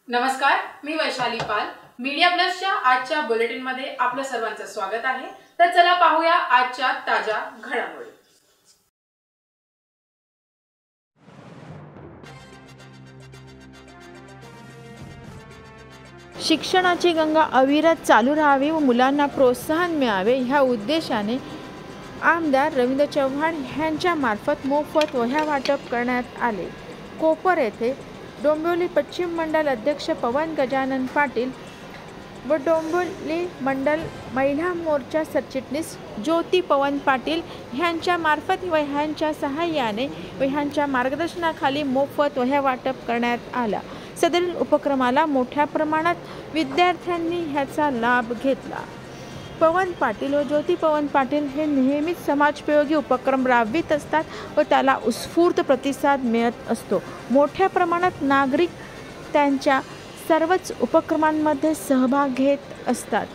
नमस्कार, मी वैशाली पाल. मीडिया प्लसच्या आजच्या बुलेटिनमध्ये आपलं सर्वांचं स्वागत आहे. तर चला पाहूया आजच्या ताज्या घडामोडी. शिक्षणाची गंगा अविरत चालू राहावी व मुलांना प्रोत्साहन मिळावे ह्या उद्देशाने आमदार रवींद्र चव्हाण यांच्या मार्फत मोफत वह्या वाटप करण्यात आले. कोपर येथे डोंबिवली पश्चिम मंडल अध्यक्ष पवन गजानन पाटील व डोंबिवली मंडल महिला मोर्चा सरचिटणीस ज्योती पवन पाटील यांच्या मार्फत वह्यांच्या सहाय्याने व ह्यांच्या मार्गदर्शनाखाली मोफत वह्या वाटप करण्यात आला. सदरील उपक्रमाला मोठ्या प्रमाणात विद्यार्थ्यांनी ह्याचा लाभ घेतला. पवन पाटील व ज्योती पवन पाटील हे नेहमीच समाजोपयोगी उपक्रम राबवित असतात व त्याला उत्स्फूर्त प्रतिसाद मिळत असतो. मोठ्या प्रमाणात नागरिक त्यांच्या सर्वच उपक्रमांमध्ये सहभाग घेत असतात.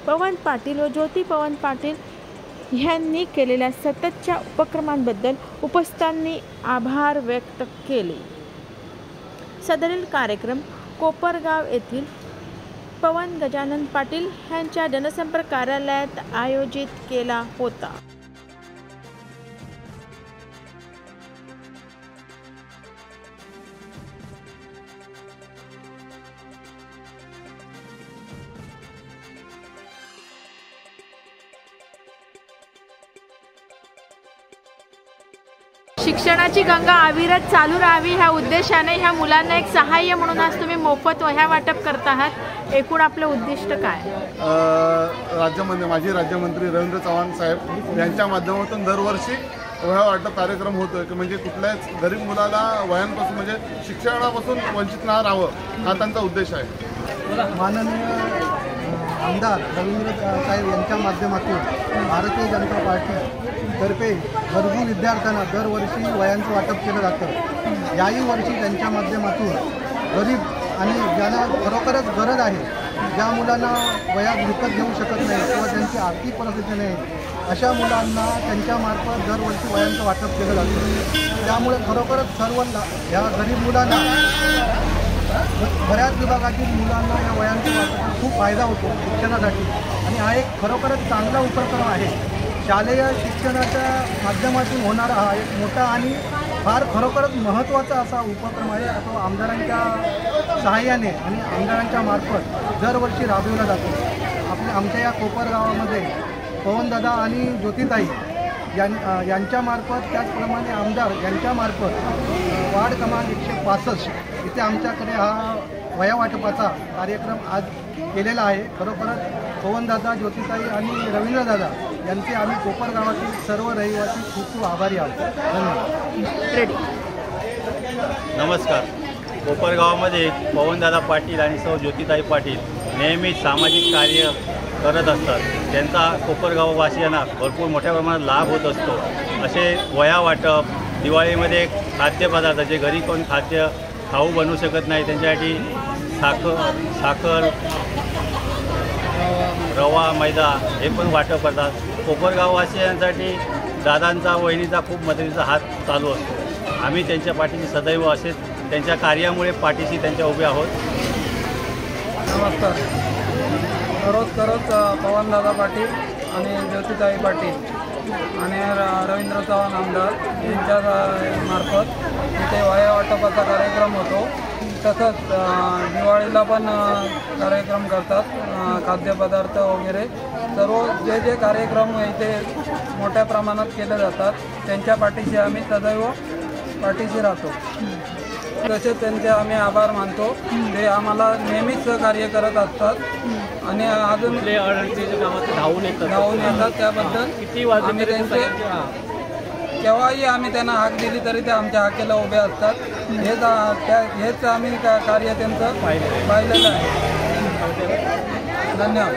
पवन पाटील व ज्योती पवन पाटील यांनी केलेल्या सततच्या उपक्रमांबद्दल उपस्थितांनी आभार व्यक्त केले. सदरील कार्यक्रम कोपरगाव येथील पवन गजानन पाटील यांच्या जनसंपर्क कार्यालयात आयोजित केला होता. शिक्षणाची गंगा अविरत चालू राहावी ह्या उद्देशाने ह्या मुलांना एक सहाय्य म्हणून आज तुम्ही मोफत वह्या वाटप करत आहात. एकूण आपलं उद्दिष्ट काय? माजी राज्यमंत्री रवींद्र चव्हाण साहेब यांच्या माध्यमातून दरवर्षी वह्या वाटप कार्यक्रम होतो की म्हणजे कुठल्याच गरीब मुलाला वह्यांपासून म्हणजे शिक्षणापासून वंचित न राहावं हा त्यांचा उद्देश आहे. माननीय आमदार रवींद्र साहेब यांच्या माध्यमातून भारतीय जनता पार्टी तर्फे गरजू विद्यार्थ्यांना दरवर्षी वह्यांचं वाटप केलं जातं. याही वर्षी त्यांच्या माध्यमातून गरीब आणि ज्यांना खरोखरच गरज आहे, ज्या मुलांना वह्या विकत घेऊ शकत नाही किंवा त्यांची आर्थिक परिस्थिती नाही, अशा मुलांना त्यांच्यामार्फत दरवर्षी वह्यांचं वाटप केलं जातं. त्यामुळे खरोखरच सर्व ह्या गरीब मुलांना, बऱ्याच विभागातील मुलांना या वह्यांच्या वाटपाचा खूप फायदा होतो शिक्षणासाठी आणि हा एक खरोखरच चांगला उपक्रम आहे. शालेय शिक्षणाच्या माध्यमातून होणारा हा एक मोठा आणि फार खरोखरच महत्त्वाचा असा उपक्रम आहे. तो आमदारांच्या सहाय्याने आणि आमदारांच्या मार्फत दरवर्षी राबविला जातो. आमच्या या कोपर गावामध्ये पवनदादा आणि ज्योतिताई यांच्यामार्फत, त्याचप्रमाणे आमदार यांच्यामार्फत वार्ड क्रमांक 165 इथे आमच्याकडे हा वह्या वाटपाचा कार्यक्रम आज केलेला आहे. खरोखरच पवनदादा, ज्योतिताई आणि रवींद्रदादा यांचे आम्ही कोपर गावातील सर्व रहिवासी खूप खूप आभारी आहोत. धन्यवाद. नमस्कार. कोपर गावामध्ये पवनदादा पाटील आणि सौ ज्योतिताई पाटील नेहमीच सामाजिक कार्य करत असतात. त्यांचा कोपरगाववासियांना भरपूर मोठ्या प्रमाणात लाभ होत असतो. असे वह्या वाटप, दिवाळीमध्ये खाद्यपदार्थ जे घरी कोण खाद्य खाऊ बनवू शकत नाही त्यांच्यासाठी साखर, रवा, मैदा हे पण वाटप करतात. कोपरगाववासियांसाठी दादांचा, वहिनीचा खूप मदतीचा हात चालू असतो. आम्ही त्यांच्या पाठीशी सदैव असेच त्यांच्या कार्यामुळे पाठीशी त्यांच्या उभे आहोत. नमस्कार. दररोज पवनदादा पाटील आणि ज्योतिताई पाटील आणि रवींद्र चव्हाण आमदार यांच्या मार्फत इथे वह्या वाटपाचा कार्यक्रम होतो. तसंच दिवाळीला पण कार्यक्रम करतात. खाद्यपदार्थ वगैरे सर्व जे कार्यक्रम इथे मोठ्या प्रमाणात केले जातात त्यांच्या पाठीशी आम्ही सदैव पाठीशी राहतो. तसेच त्यांचे आम्ही आभार मानतो. ते आम्हाला नेहमीच सहकार्य करत असतात आणि अजून धावून येतात. त्याबद्दल आम्ही त्यांचे केव्हाही आम्ही त्यांना हाक दिली तरी ते आमच्या हाकेला उभे असतात. हेच आम्ही कार्य त्यांचं पाहिलेलं आहे. धन्यवाद.